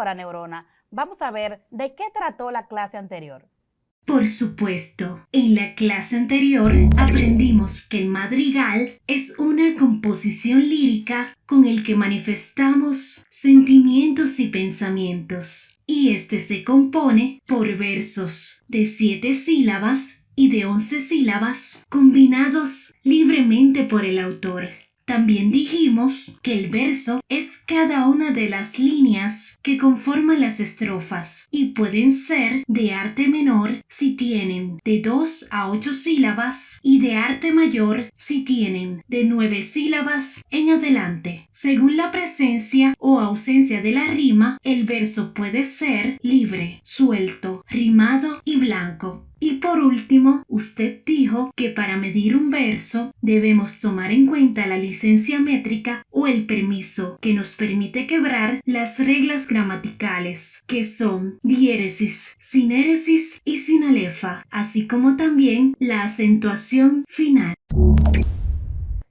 Ahora, Neurona, vamos a ver de qué trató la clase anterior. Por supuesto, en la clase anterior aprendimos que el madrigal es una composición lírica con el que manifestamos sentimientos y pensamientos, y este se compone por versos de 7 sílabas y de 11 sílabas combinados libremente por el autor. También dijimos que el verso es cada una de las líneas que conforman las estrofas y pueden ser de arte menor si tienen de 2 a 8 sílabas y de arte mayor si tienen de 9 sílabas en adelante. Según la presencia o ausencia de la rima, el verso puede ser libre, suelto, rimado y blanco. Y por último, usted dijo que para medir un verso debemos tomar en cuenta la licencia métrica o el permiso que nos permite quebrar las reglas gramaticales, que son diéresis, sinéresis y sinalefa, así como también la acentuación final.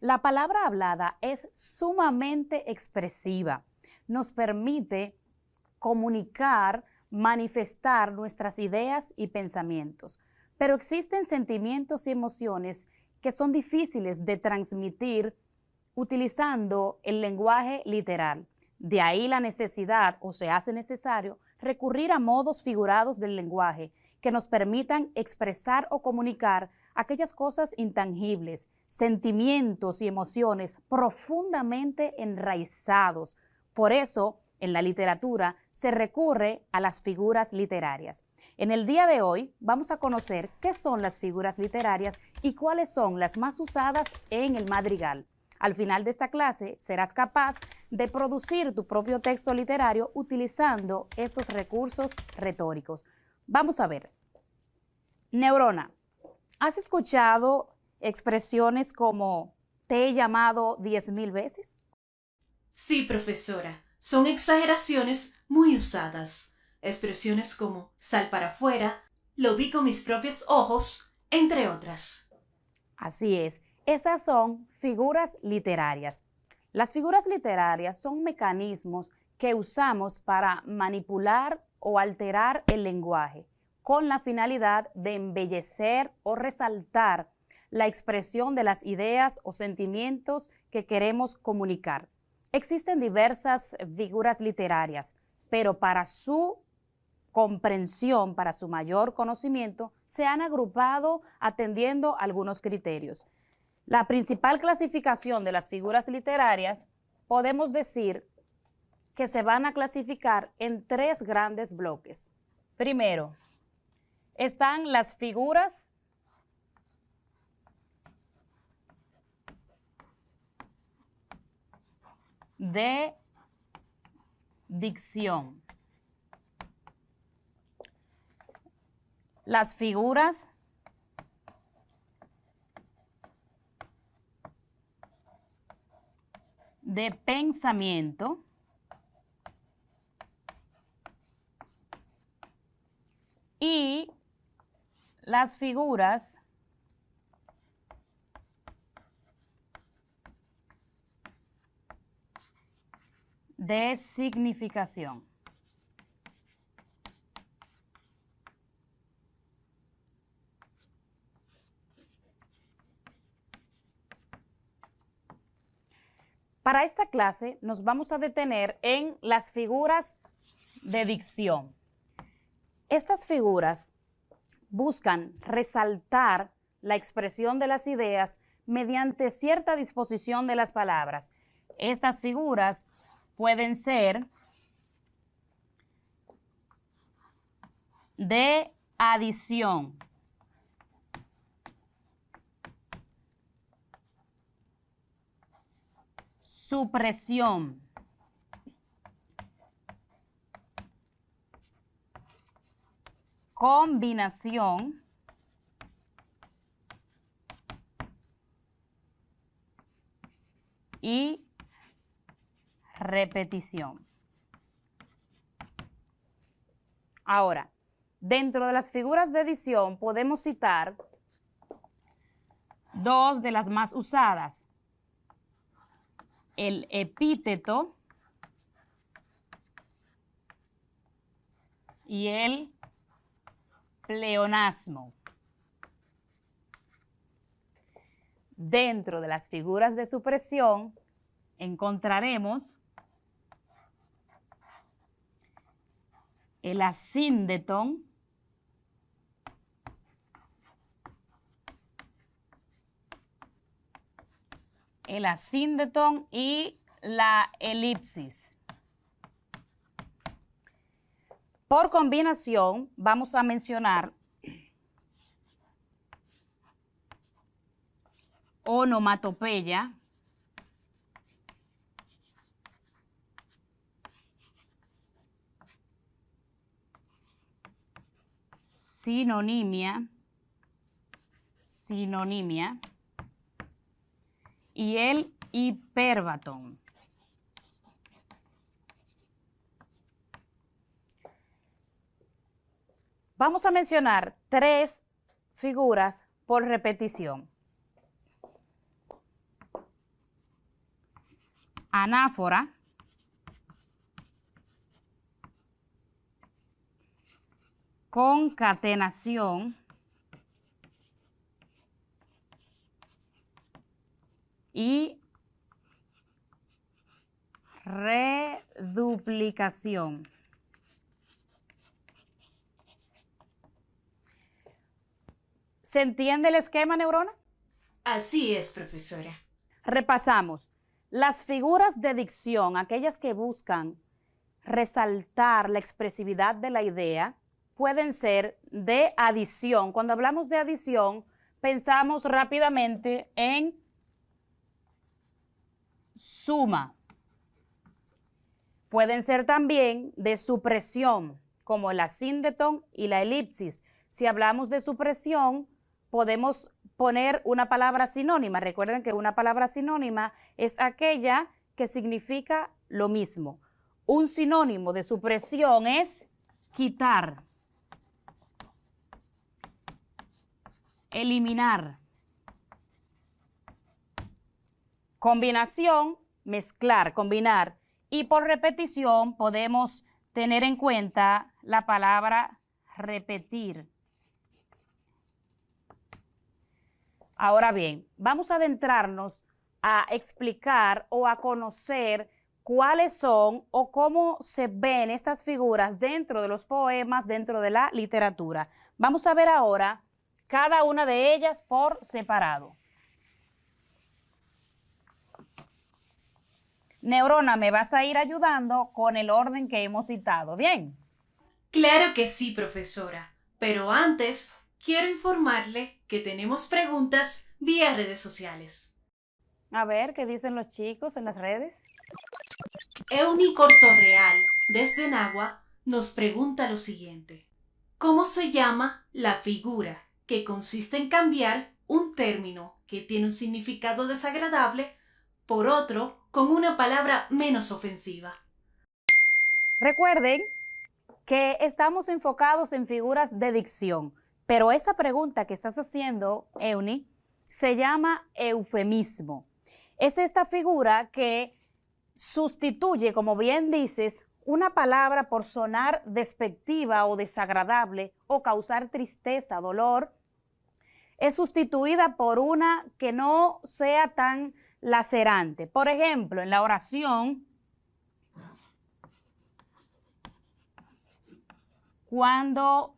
La palabra hablada es sumamente expresiva. Nos permite comunicar, manifestar nuestras ideas y pensamientos. Pero existen sentimientos y emociones que son difíciles de transmitir utilizando el lenguaje literal. De ahí la necesidad, o se hace necesario, recurrir a modos figurados del lenguaje que nos permitan expresar o comunicar aquellas cosas intangibles, sentimientos y emociones profundamente enraizados. Por eso, en la literatura se recurre a las figuras literarias. En el día de hoy vamos a conocer qué son las figuras literarias y cuáles son las más usadas en el madrigal. Al final de esta clase serás capaz de producir tu propio texto literario utilizando estos recursos retóricos. Vamos a ver. Neurona, ¿has escuchado expresiones como te he llamado 10.000 veces? Sí, profesora, son exageraciones muy usadas. Expresiones como sal para afuera, lo vi con mis propios ojos, entre otras. Así es, esas son figuras literarias. Las figuras literarias son mecanismos que usamos para manipular o alterar el lenguaje con la finalidad de embellecer o resaltar la expresión de las ideas o sentimientos que queremos comunicar. Existen diversas figuras literarias, pero para su comprensión, para su mayor conocimiento, se han agrupado atendiendo algunos criterios. La principal clasificación de las figuras literarias podemos decir que se van a clasificar en 3 grandes bloques. Primero, están las figuras de dicción. Las figuras de pensamiento y las figuras de significación. Para esta clase nos vamos a detener en las figuras de dicción. Estas figuras buscan resaltar la expresión de las ideas mediante cierta disposición de las palabras. Estas figuras pueden ser de adición, supresión, combinación y repetición. Ahora, dentro de las figuras de edición podemos citar 2 de las más usadas: el epíteto y el pleonasmo. Dentro de las figuras de supresión encontraremos el asíndeton, y la elipsis. Por combinación, vamos a mencionar onomatopeya, sinonimia y el hiperbatón. Vamos a mencionar 3 figuras por repetición. Anáfora, concatenación y reduplicación. ¿Se entiende el esquema, neurona? Así es, profesora. Repasamos. Las figuras de dicción, aquellas que buscan resaltar la expresividad de la idea, pueden ser de adición. Cuando hablamos de adición, pensamos rápidamente en suma. Pueden ser también de supresión, como el asíndeton y la elipsis. Si hablamos de supresión, podemos poner una palabra sinónima. Recuerden que una palabra sinónima es aquella que significa lo mismo. Un sinónimo de supresión es quitar, eliminar. Combinación, mezclar, combinar. Y por repetición podemos tener en cuenta la palabra repetir. Ahora bien, vamos a adentrarnos a explicar o a conocer cuáles son o cómo se ven estas figuras dentro de los poemas, dentro de la literatura. Vamos a ver ahora cada una de ellas por separado. Neurona, me vas a ir ayudando con el orden que hemos citado, ¿bien? Claro que sí, profesora. Pero antes, quiero informarle que tenemos preguntas vía redes sociales. A ver, ¿qué dicen los chicos en las redes? Euni Cortorreal, desde Nagua, nos pregunta lo siguiente. ¿Cómo se llama la figura que consiste en cambiar un término que tiene un significado desagradable por otro con una palabra menos ofensiva? Recuerden que estamos enfocados en figuras de dicción, pero esa pregunta que estás haciendo, Euni, se llama eufemismo. Es esta figura que sustituye, como bien dices, una palabra por sonar despectiva o desagradable o causar tristeza, dolor. Es sustituida por una que no sea tan lacerante. Por ejemplo, en la oración, cuando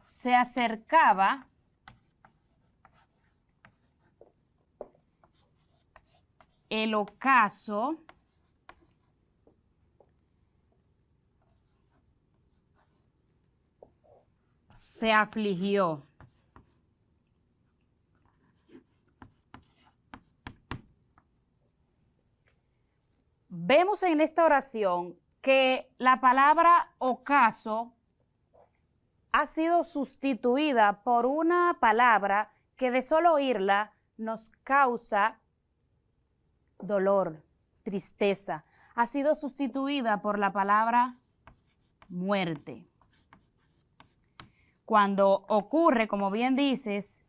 se acercaba el ocaso, se afligió. Vemos en esta oración que la palabra ocaso ha sido sustituida por una palabra que de solo oírla nos causa dolor, tristeza. Ha sido sustituida por la palabra muerte. Cuando ocurre, como bien dices,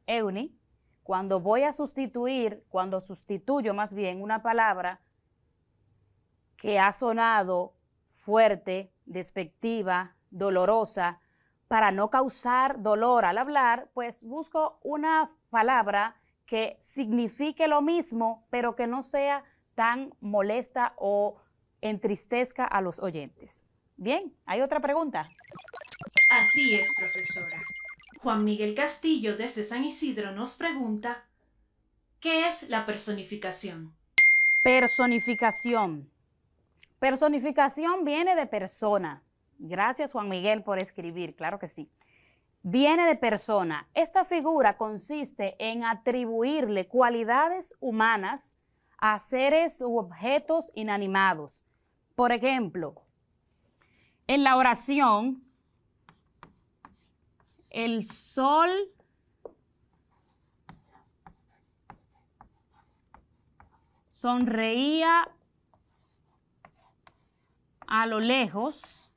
Euni, cuando sustituyo más bien una palabra que ha sonado fuerte, despectiva, dolorosa, para no causar dolor al hablar, pues busco una palabra que signifique lo mismo, pero que no sea tan molesta o entristezca a los oyentes. Bien, ¿hay otra pregunta? Así es, profesora. Juan Miguel Castillo desde San Isidro nos pregunta, ¿qué es la personificación? Personificación. Personificación viene de persona. Gracias, Juan Miguel, por escribir, claro que sí. Viene de persona. Esta figura consiste en atribuirle cualidades humanas a seres u objetos inanimados. Por ejemplo, en la oración, el sol sonreía a lo lejos.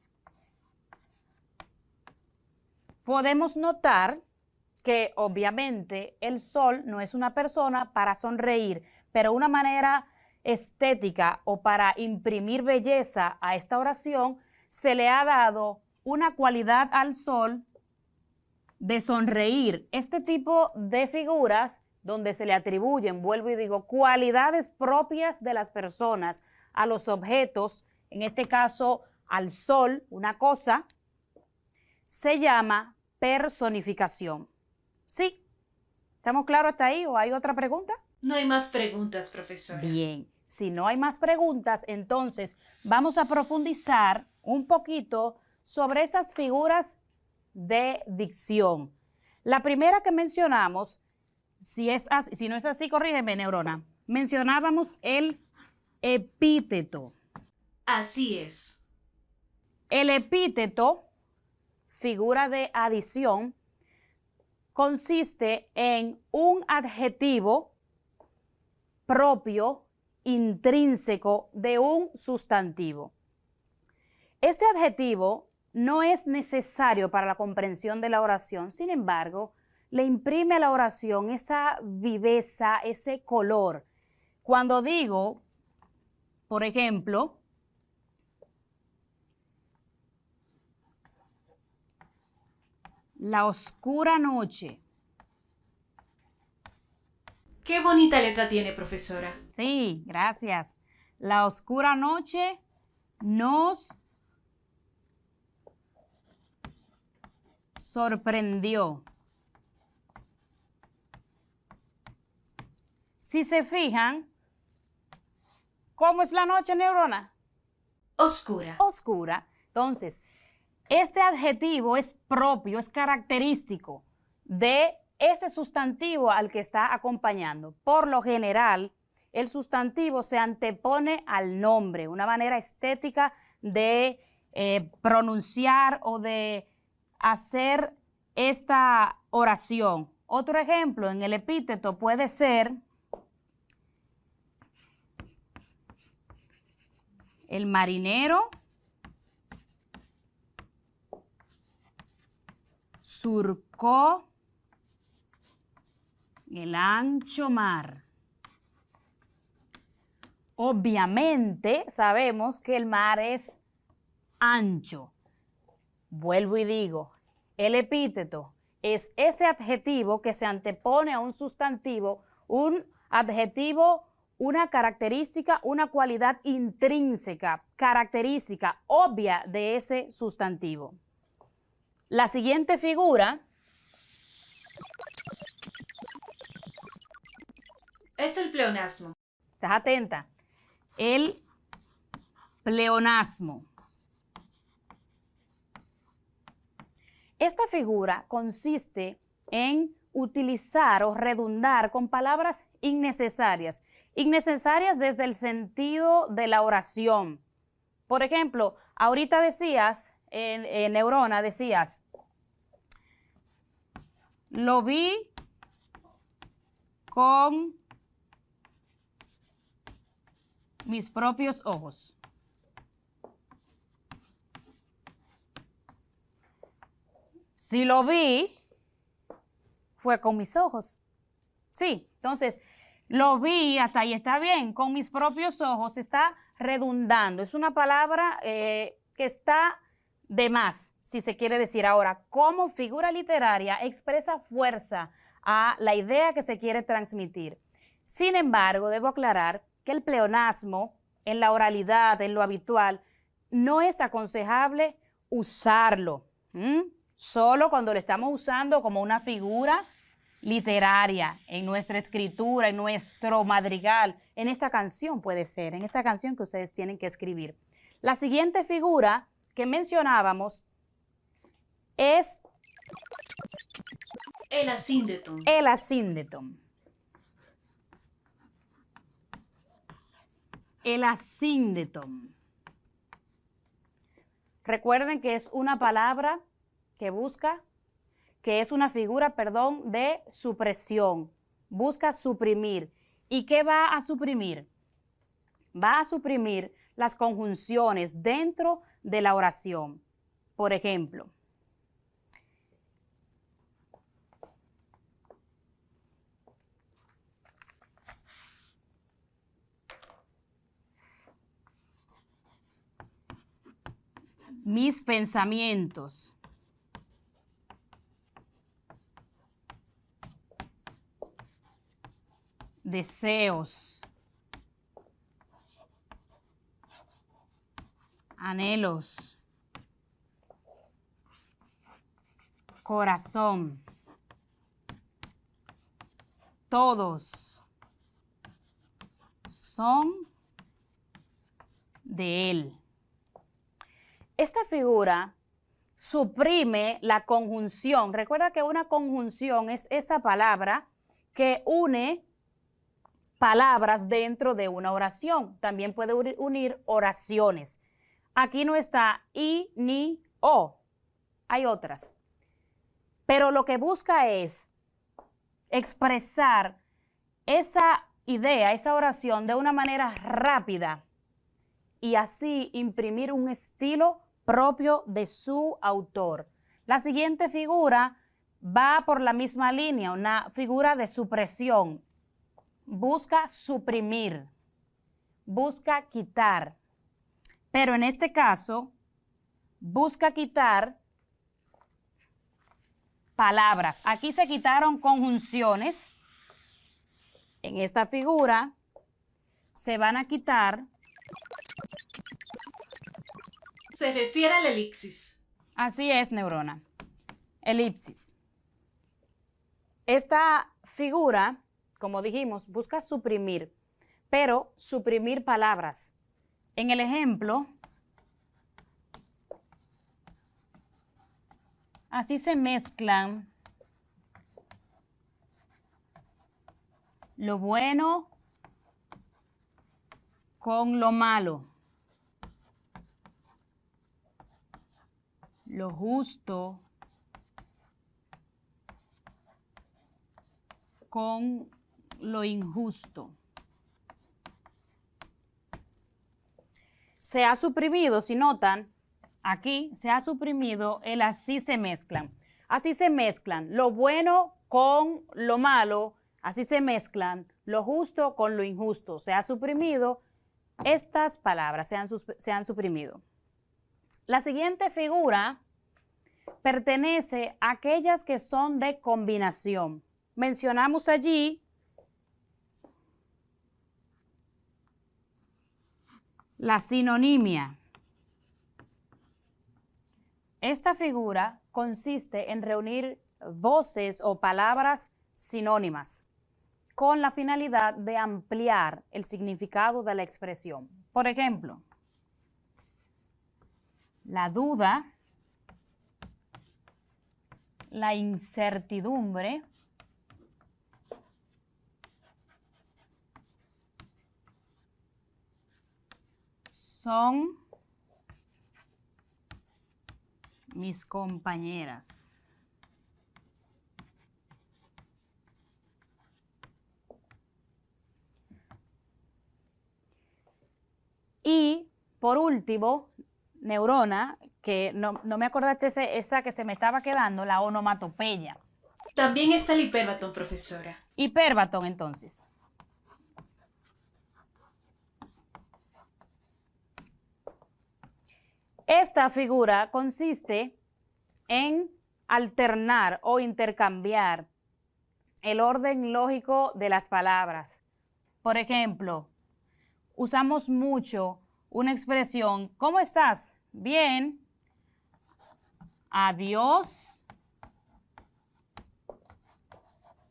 Podemos notar que obviamente el sol no es una persona para sonreír, pero una manera estética o para imprimir belleza a esta oración, se le ha dado una cualidad al sol de sonreír. Este tipo de figuras donde se le atribuyen, vuelvo y digo, cualidades propias de las personas a los objetos, en este caso al sol, una cosa, se llama personificación. ¿Sí? ¿Estamos claros hasta ahí o hay otra pregunta? No hay más preguntas, profesora. Bien, si no hay más preguntas, entonces vamos a profundizar un poquito sobre esas figuras de dicción. La primera que mencionamos, si no es así, corrígeme, Neurona, mencionábamos el epíteto. Así es. El epíteto, figura de adición, consiste en un adjetivo propio, intrínseco de un sustantivo. Este adjetivo no es necesario para la comprensión de la oración, sin embargo, le imprime a la oración esa viveza, ese color. Cuando digo, por ejemplo, la oscura noche. Qué bonita letra tiene, profesora. Sí, gracias. La oscura noche nos sorprendió. Si se fijan, ¿cómo es la noche, Neurona? Oscura. Oscura. Entonces, este adjetivo es propio, es característico de ese sustantivo al que está acompañando. Por lo general, el sustantivo se antepone al nombre, una manera estética de pronunciar o de hacer esta oración. Otro ejemplo en el epíteto puede ser el marinero surcó el ancho mar. Obviamente sabemos que el mar es ancho. Vuelvo y digo, el epíteto es ese adjetivo que se antepone a un sustantivo, un adjetivo, una característica, una cualidad intrínseca, característica obvia de ese sustantivo. La siguiente figura es el pleonasmo. ¿Estás atenta? El pleonasmo. Esta figura consiste en utilizar o redundar con palabras innecesarias. Innecesarias desde el sentido de la oración. Por ejemplo, ahorita decías, en Neurona decías, lo vi con mis propios ojos. Si lo vi, fue con mis ojos. Sí, entonces, lo vi, hasta ahí está bien, con mis propios ojos está redundando. Es una palabra que está de más, si se quiere decir ahora, como figura literaria expresa fuerza a la idea que se quiere transmitir. Sin embargo, debo aclarar que el pleonasmo en la oralidad, en lo habitual, no es aconsejable usarlo, solo cuando lo estamos usando como una figura literaria, en nuestra escritura, en nuestro madrigal, en esa canción puede ser, en esa canción que ustedes tienen que escribir. La siguiente figura que mencionábamos es el asíndeton. El asíndeton. El asíndeton. Recuerden que es una palabra que busca, que es una figura, perdón, de supresión. Busca suprimir. ¿Y qué va a suprimir? Va a suprimir las conjunciones dentro de la oración. Por ejemplo, mis pensamientos. Deseos. Anhelos. Corazón. Todos son de él. Esta figura suprime la conjunción. Recuerda que una conjunción es esa palabra que une palabras dentro de una oración. También puede unir oraciones. Aquí no está y, ni, o. Hay otras. Pero lo que busca es expresar esa idea, esa oración de una manera rápida y así imprimir un estilo propio de su autor. La siguiente figura va por la misma línea, una figura de supresión. Busca suprimir, busca quitar. Pero en este caso, busca quitar palabras. Aquí se quitaron conjunciones. En esta figura se van a quitar. Se refiere a la elipsis. Así es, neurona. Elipsis. Esta figura, como dijimos, busca suprimir, pero suprimir palabras. En el ejemplo, así se mezclan lo bueno con lo malo, lo justo con lo injusto. Se ha suprimido, si notan, aquí se ha suprimido el así se mezclan. Así se mezclan lo bueno con lo malo, así se mezclan lo justo con lo injusto. Se ha suprimido estas palabras, se han suprimido. La siguiente figura pertenece a aquellas que son de combinación. Mencionamos allí la sinonimia. Esta figura consiste en reunir voces o palabras sinónimas con la finalidad de ampliar el significado de la expresión. Por ejemplo, la duda, la incertidumbre, son mis compañeras. Y por último, neurona, que no me acordaste esa que se me estaba quedando, la onomatopeya. También está el hipérbaton, profesora. Hipérbaton, entonces. Esta figura consiste en alternar o intercambiar el orden lógico de las palabras. Por ejemplo, usamos mucho una expresión, ¿cómo estás? Bien. Adiós.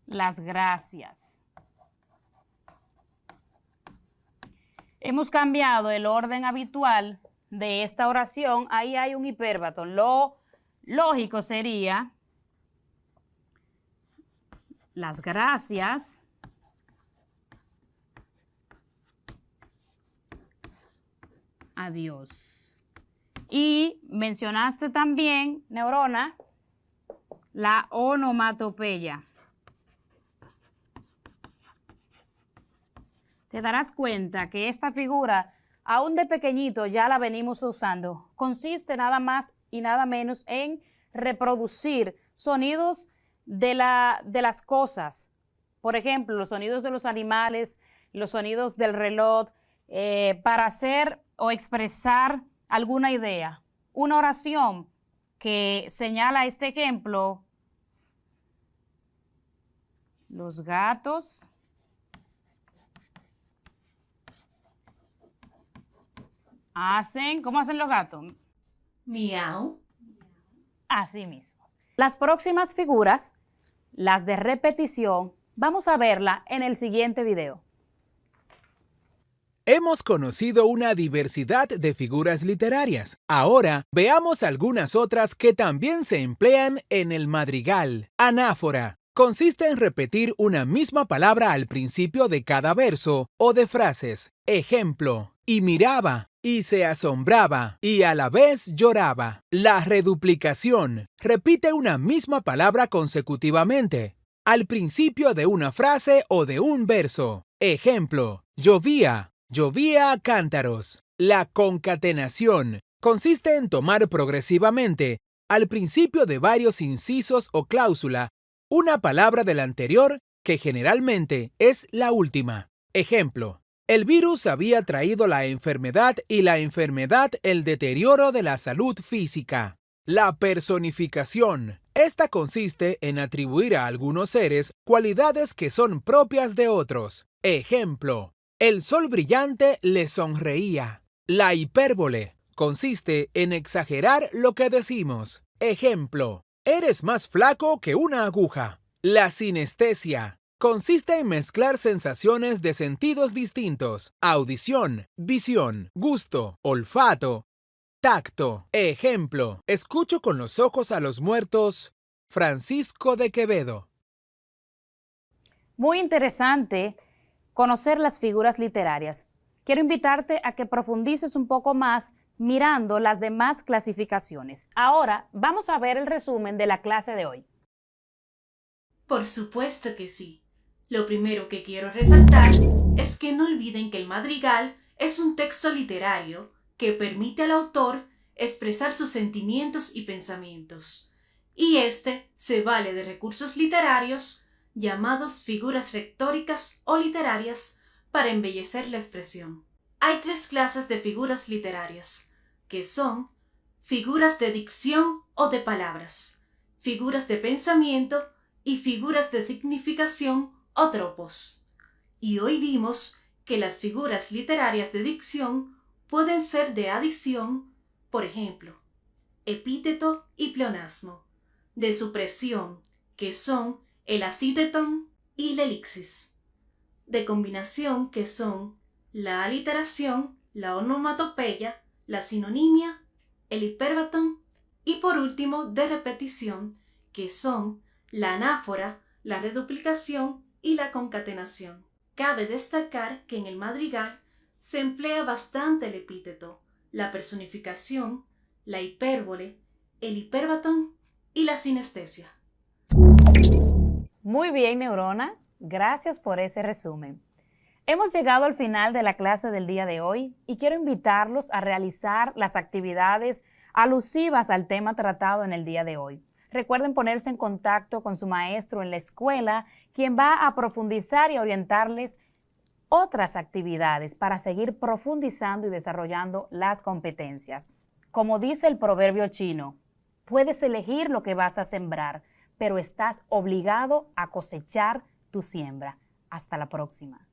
Las gracias. Hemos cambiado el orden habitual de esta oración. Ahí hay un hipérbaton. Lo lógico sería las gracias. Adiós. Y mencionaste también, Neurona, la onomatopeya. Te darás cuenta que esta figura, aún de pequeñito, ya la venimos usando. Consiste nada más y nada menos en reproducir sonidos de las cosas. Por ejemplo, los sonidos de los animales, los sonidos del reloj, para hacer o expresar alguna idea. Una oración que señala este ejemplo: los gatos hacen, ¿cómo hacen los gatos? Miau. Así mismo. Las próximas figuras, las de repetición, vamos a verla en el siguiente video. Hemos conocido una diversidad de figuras literarias. Ahora veamos algunas otras que también se emplean en el madrigal. Anáfora. Consiste en repetir una misma palabra al principio de cada verso o de frases. Ejemplo: y miraba, y se asombraba, y a la vez lloraba. La reduplicación. Repite una misma palabra consecutivamente al principio de una frase o de un verso. Ejemplo: llovía, llovía a cántaros. La concatenación. Consiste en tomar progresivamente, al principio de varios incisos o cláusula, una palabra del anterior que generalmente es la última. Ejemplo: el virus había traído la enfermedad y la enfermedad el deterioro de la salud física. La personificación. Esta consiste en atribuir a algunos seres cualidades que son propias de otros. Ejemplo: el sol brillante le sonreía. La hipérbole. Consiste en exagerar lo que decimos. Ejemplo: eres más flaco que una aguja. La sinestesia. Consiste en mezclar sensaciones de sentidos distintos: audición, visión, gusto, olfato, tacto. Ejemplo: escucho con los ojos a los muertos. Francisco de Quevedo. Muy interesante conocer las figuras literarias. Quiero invitarte a que profundices un poco más mirando las demás clasificaciones. Ahora vamos a ver el resumen de la clase de hoy. Por supuesto que sí. Lo primero que quiero resaltar es que no olviden que el madrigal es un texto literario que permite al autor expresar sus sentimientos y pensamientos. Y este se vale de recursos literarios llamados figuras retóricas o literarias para embellecer la expresión. Hay 3 clases de figuras literarias, que son figuras de dicción o de palabras, figuras de pensamiento y figuras de significación o tropos. Y hoy vimos que las figuras literarias de dicción pueden ser de adición, por ejemplo, epíteto y pleonasmo, de supresión, que son el asíteton y la elixis, de combinación, que son la aliteración, la onomatopeya, la sinonimia, el hipérbaton, y por último de repetición, que son la anáfora, la reduplicación y la concatenación. Cabe destacar que en el madrigal se emplea bastante el epíteto, la personificación, la hipérbole, el hipérbaton y la sinestesia. Muy bien, Neurona. Gracias por ese resumen. Hemos llegado al final de la clase del día de hoy y quiero invitarlos a realizar las actividades alusivas al tema tratado en el día de hoy. Recuerden ponerse en contacto con su maestro en la escuela, quien va a profundizar y orientarles otras actividades para seguir profundizando y desarrollando las competencias. Como dice el proverbio chino, puedes elegir lo que vas a sembrar, pero estás obligado a cosechar tu siembra. Hasta la próxima.